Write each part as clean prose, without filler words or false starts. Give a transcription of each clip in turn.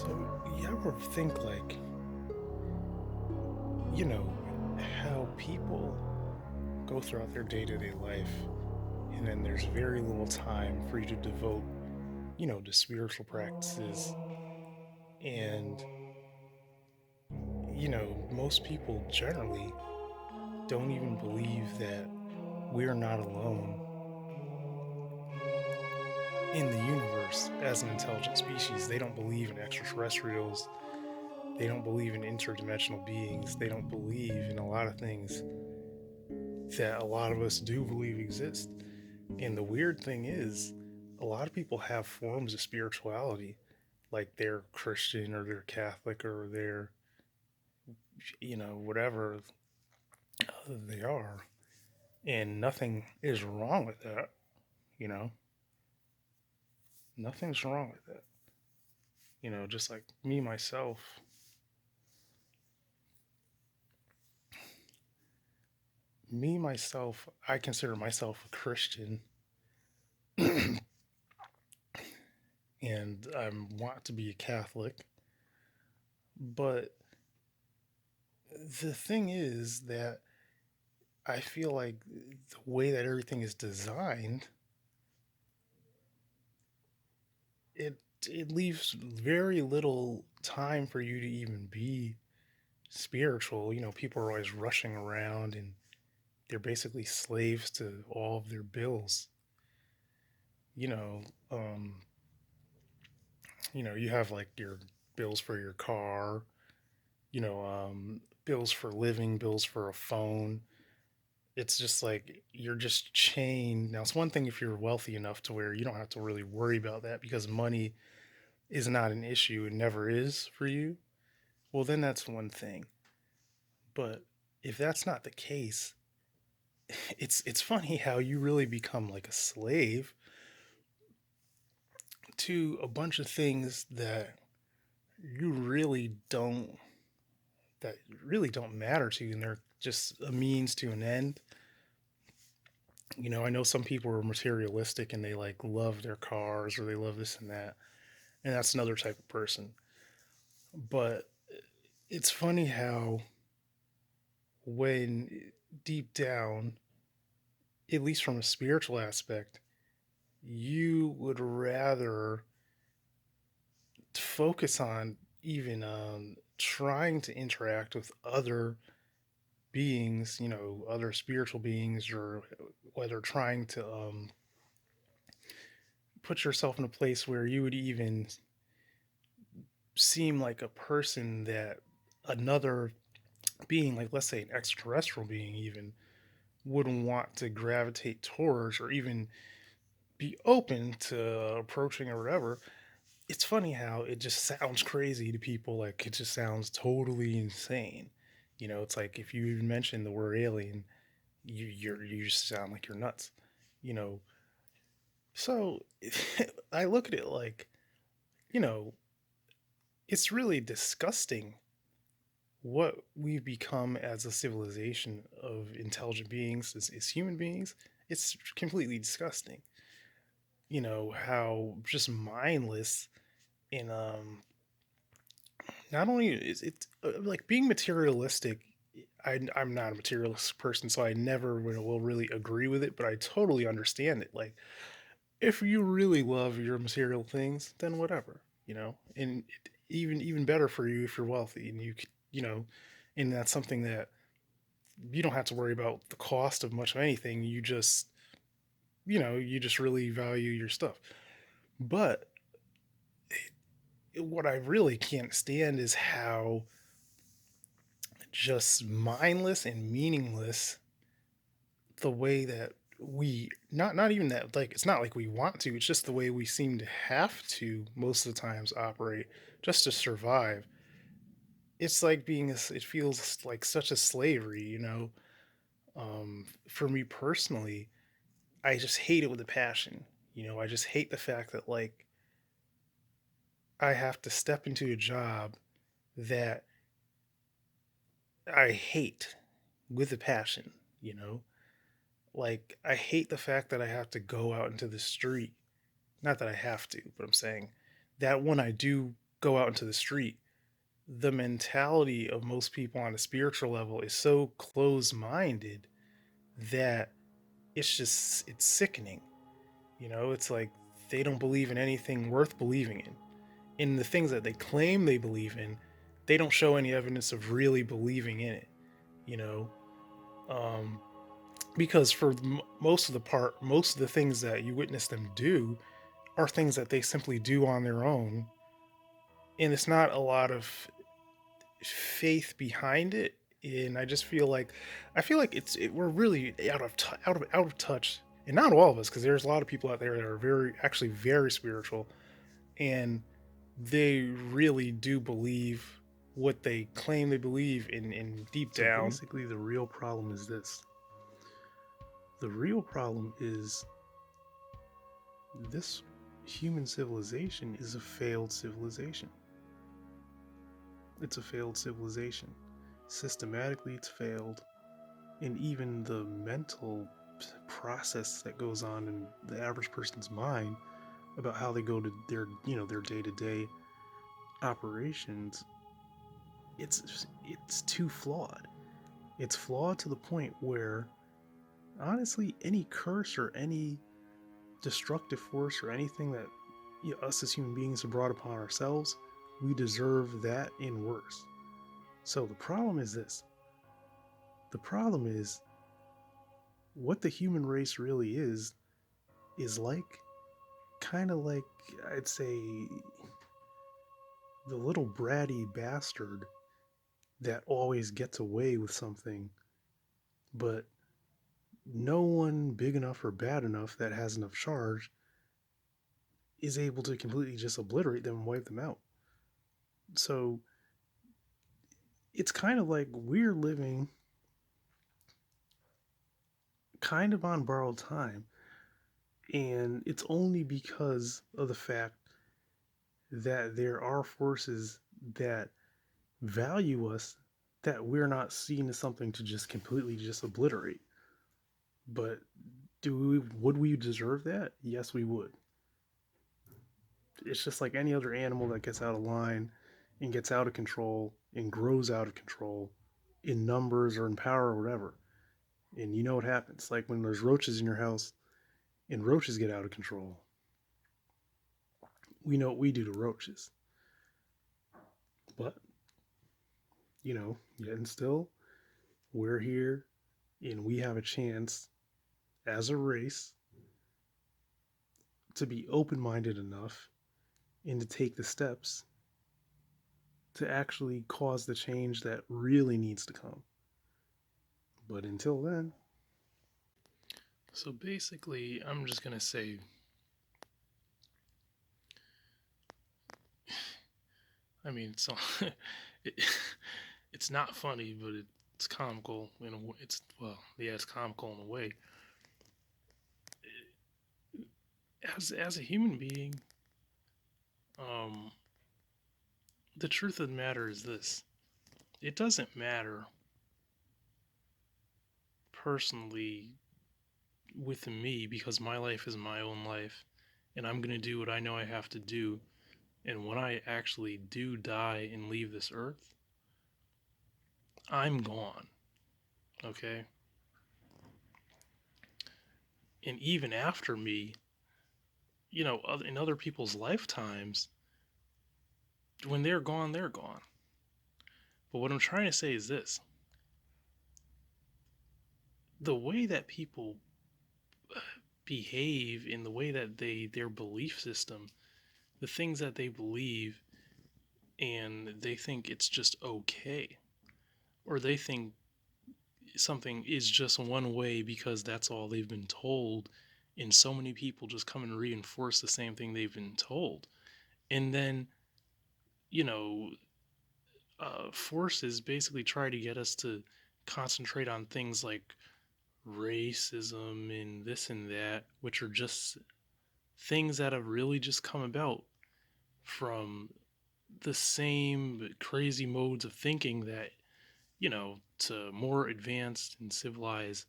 So, you ever think you know, how people go throughout their day to day life, and then there's very little time for you to devote, to spiritual practices. And, most people generally don't even believe that we're not alone in the universe as an intelligent species. They don't believe in extraterrestrials. They don't believe in interdimensional beings. They don't believe in a lot of things that a lot of us do believe exist. And the weird thing is, a lot of people have forms of spirituality, like they're Christian or they're Catholic or they're, whatever they are. And nothing is wrong with that, you know? Nothing's wrong with that. Just like myself, I consider myself a Christian and I want to be a Catholic. But the thing is that I feel like the way that everything is designed, it it leaves very little time for you to even be spiritual. People are always rushing around and they're basically slaves to all of their bills. You know, um, you have like your bills for your car, bills for living, bills for a phone. It's just like you're just chained. Now, it's one thing if you're wealthy enough to where you don't have to really worry about that because money is not an issue and never is for you. Well, then that's one thing. But if that's not the case, it's funny how you really become like a slave to a bunch of things you really don't that really don't matter to you, and they're just a means to an end. I know some people are materialistic and they like love their cars or they love this and that, and that's another type of person. But it's funny how when deep down, at least from a spiritual aspect, you would rather focus on even trying to interact with other beings, other spiritual beings, or whether trying to put yourself in a place where you would even seem like a person that another being, like let's say an extraterrestrial being, even wouldn't want to gravitate towards or even be open to approaching or whatever. It's funny how it just sounds crazy to people. Like it just sounds totally insane. It's like if you even mention the word alien, you just sound like you're nuts. You know, so I look at it like you know it's really disgusting what we've become as a civilization of intelligent beings, as human beings. It's completely disgusting. How just mindless and not only is it like being materialistic. I'm not a materialist person, so I never will really agree with it, but I totally understand it. Like, if you really love your material things, then whatever, and even better for you if you're wealthy and and that's something that you don't have to worry about the cost of much of anything. You just really value your stuff. But what I really can't stand is how just mindless and meaningless the way that we not even that, like it's not like we want to, it's just the way we seem to have to most of the times operate just to survive. It's like it feels like such a slavery, for me personally. I just hate it with a passion. I just hate the fact that like I have to step into a job that I hate with a passion, you know? Like, I hate the fact that I have to go out into the street. Not that I have to, but I'm saying that when I do go out into the street, the mentality of most people on a spiritual level is so closed minded that it's sickening. You know, it's like they don't believe in anything worth believing in. In the things that they claim they believe in, they don't show any evidence of really believing in it. You know, um, because for most of the part, most of the things that you witness them do are things that they simply do on their own, and it's not a lot of faith behind it. And I feel like we're really out of touch, and not all of us, because there's a lot of people out there that are actually very spiritual, and they really do believe what they claim they believe in deep So down. basically, the real problem is this. The real problem is this human civilization is a failed civilization. It's a failed civilization. Systematically, it's failed. And even the mental process that goes on in the average person's mind about how they go to their day-to-day operations, it's too flawed. It's flawed to the point where honestly any curse or any destructive force or anything that us as human beings have brought upon ourselves, we deserve that and worse. So the problem is this. The problem is what the human race really is like kind of like I'd say the little bratty bastard that always gets away with something, but no one big enough or bad enough that has enough charge is able to completely just obliterate them and wipe them out. So it's kind of like we're living kind of on borrowed time. And it's only because of the fact that there are forces that value us that we're not seen as something to just completely just obliterate. But would we deserve that? Yes, we would. It's just like any other animal that gets out of line and gets out of control and grows out of control in numbers or in power or whatever. And you know what happens? Like when there's roaches in your house and roaches get out of control, we know what we do to roaches. But, yet and still, we're here and we have a chance as a race to be open minded enough and to take the steps to actually cause the change that really needs to come. But until then, So basically, I'm just gonna say, I mean, it's it, it's not funny, but it's comical in a it's well, yeah, it's comical in a way. As a human being, um, the truth of the matter is this: it doesn't matter personally with me because my life is my own life, and I'm gonna do what I know I have to do. And when I actually do die and leave this earth, I'm gone. Okay, and even after me, in other people's lifetimes, when they're gone, they're gone. But what I'm trying to say is this: the way that people behave, in the way that their belief system, the things that they believe, and they think it's just okay, or they think something is just one way because that's all they've been told, and so many people just come and reinforce the same thing they've been told. And then, you know, forces basically try to get us to concentrate on things like racism and this and that, which are just things that have really just come about from the same crazy modes of thinking that, to more advanced and civilized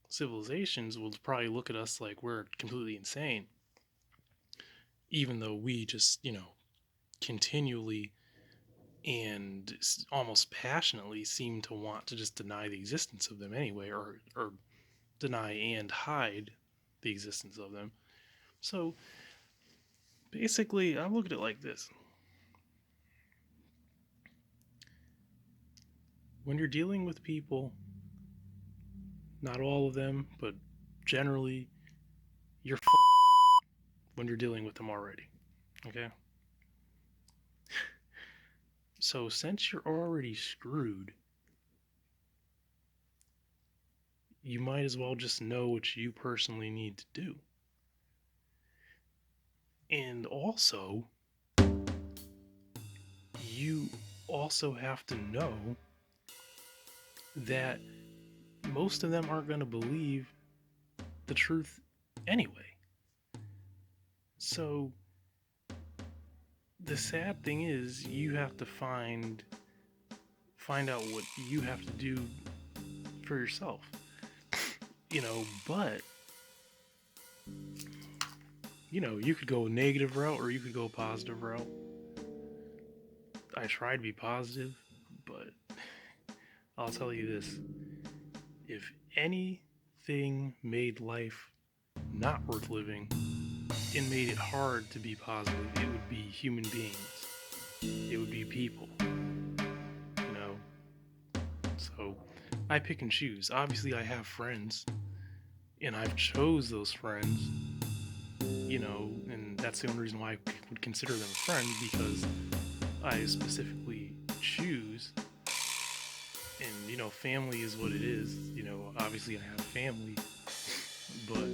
civilizations will probably look at us like we're completely insane, even though we just, continually and almost passionately seem to want to just deny the existence of them anyway, or deny and hide the existence of them. So basically, I look at it like this: when you're dealing with people, not all of them, but generally, you're when you're dealing with them already. Okay? So since you're already screwed, you might as well just know what you personally need to do. And also, you also have to know that most of them aren't going to believe the truth anyway. So the sad thing is you have to find out what you have to do for yourself. But you could go a negative route or you could go a positive route. I try to be positive, but I'll tell you this: if anything made life not worth living and made it hard to be positive, it would be human beings. It would be people, you know? So I pick and choose. Obviously, I have friends, and I've chose those friends, and that's the only reason why I would consider them a friend, because I specifically choose. And, family is what it is. Obviously, I have family, but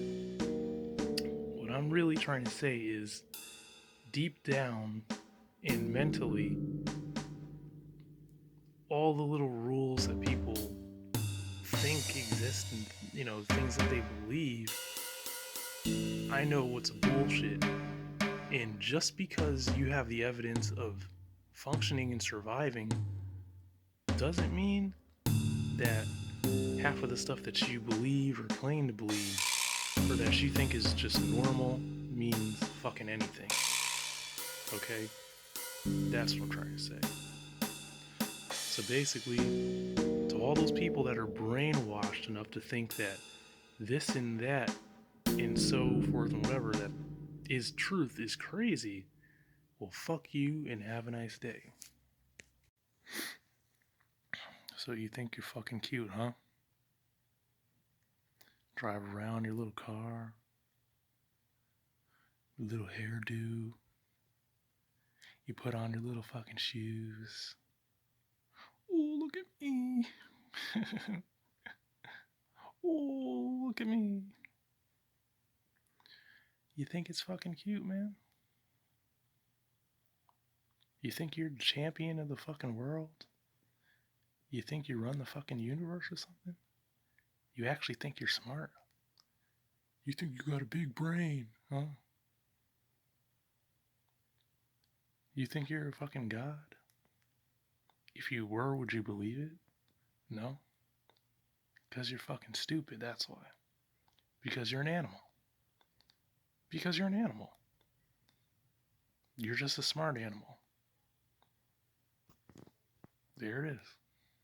what I'm really trying to say is deep down and mentally, all the little rules that people think exist and things that they believe, I know what's bullshit. And just because you have the evidence of functioning and surviving doesn't mean that half of the stuff that you believe or claim to believe or that you think is just normal means fucking anything. Okay? That's what I'm trying to say. So basically, to all those people that are brainwashed enough to think that this and that and so forth and whatever that is truth is crazy, well, fuck you and have a nice day. So you think you're fucking cute, huh? Drive around your little car, little hairdo. You put on your little fucking shoes. Oh, look at me. Oh, look at me. You think it's fucking cute, man? You think you're the champion of the fucking world? You think you run the fucking universe or something? You actually think you're smart? You think you got a big brain, huh? You think you're a fucking god? If you were, would you believe it? No? Because you're fucking stupid, that's why. Because you're an animal. Because you're an animal. You're just a smart animal. There it is.